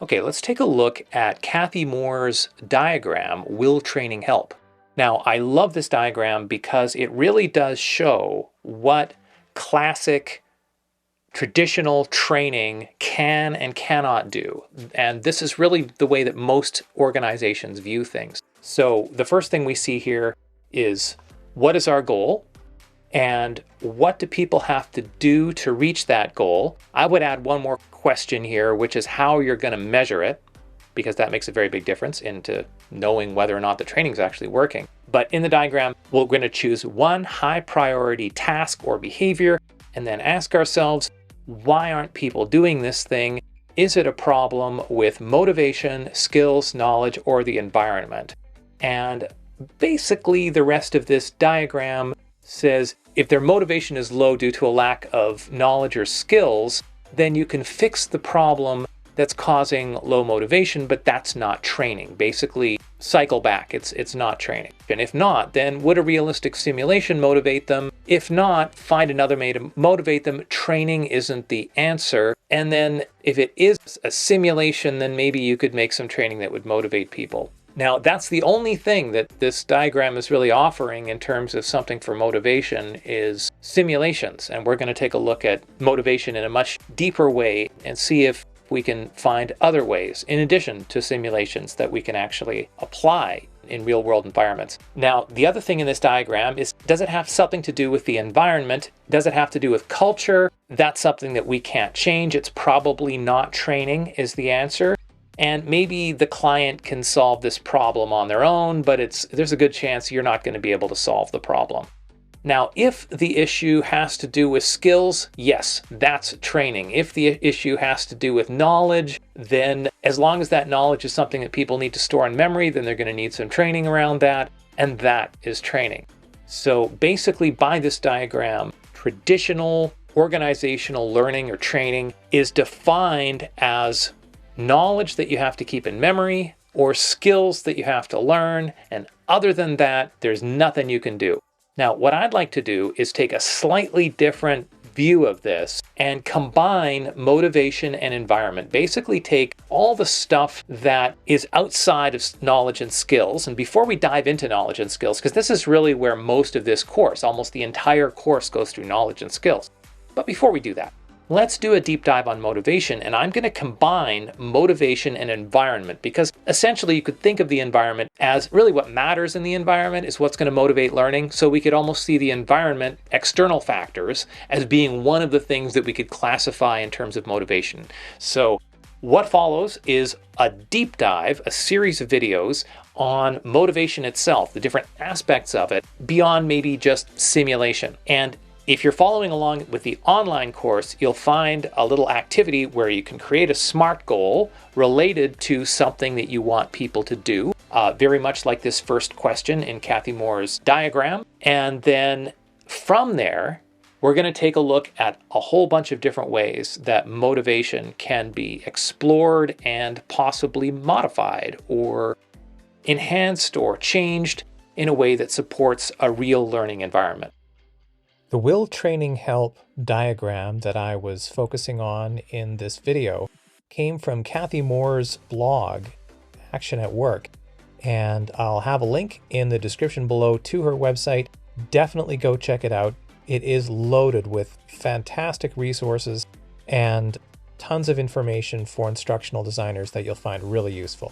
Okay, let's take a look at Cathy Moore's diagram, Will Training Help? Now, I love this diagram because it really does show what classic traditional training can and cannot do. And this is really the way that most organizations view things. So the first thing we see here is, what is our goal? And what do people have to do to reach that goal? I would add one more question here, which is how you're going to measure it, because that makes a very big difference into knowing whether or not the training is actually working. But in the diagram, we're going to choose one high priority task or behavior, and then ask ourselves, why aren't people doing this thing? Is it a problem with motivation, skills, knowledge, or the environment? And basically the rest of this diagram says if their motivation is low due to a lack of knowledge or skills, then you can fix the problem that's causing low motivation, but that's not training. Basically, cycle back, it's not training. And if not, then would a realistic simulation motivate them? If not, find another way to motivate them. Training isn't the answer. And then if it is a simulation, then maybe you could make some training that would motivate people. Now, that's the only thing that this diagram is really offering in terms of something for motivation is simulations. And we're going to take a look at motivation in a much deeper way and see if we can find other ways in addition to simulations that we can actually apply in real world environments. Now, the other thing in this diagram is, does it have something to do with the environment? Does it have to do with culture? That's something that we can't change. It's probably not training is the answer. And maybe the client can solve this problem on their own, but there's a good chance you're not going to be able to solve the problem. Now, if the issue has to do with skills, yes, that's training. If the issue has to do with knowledge, then as long as that knowledge is something that people need to store in memory, then they're going to need some training around that, and that is training. So basically, by this diagram, traditional organizational learning or training is defined as knowledge that you have to keep in memory or skills that you have to learn, and other than that, there's nothing you can do. Now, what I'd like to do is take a slightly different view of this and combine motivation and environment. Basically take all the stuff that is outside of knowledge and skills. And before we dive into knowledge and skills, because this is really where most of this course, almost the entire course goes through knowledge and skills. But before we do that, let's do a deep dive on motivation, and I'm going to combine motivation and environment, because essentially you could think of the environment as really what matters in the environment is what's going to motivate learning. So we could almost see the environment, external factors, as being one of the things that we could classify in terms of motivation. So what follows is a deep dive, a series of videos on motivation itself, the different aspects of it, beyond maybe just simulation. And if you're following along with the online course, you'll find a little activity where you can create a SMART goal related to something that you want people to do, very much like this first question in Cathy Moore's diagram. And then from there, we're going to take a look at a whole bunch of different ways that motivation can be explored and possibly modified or enhanced or changed in a way that supports a real learning environment. The Will Training Help diagram that I was focusing on in this video came from Cathy Moore's blog, Action at Work, and I'll have a link in the description below to her website. Definitely go check it out. It is loaded with fantastic resources and tons of information for instructional designers that you'll find really useful.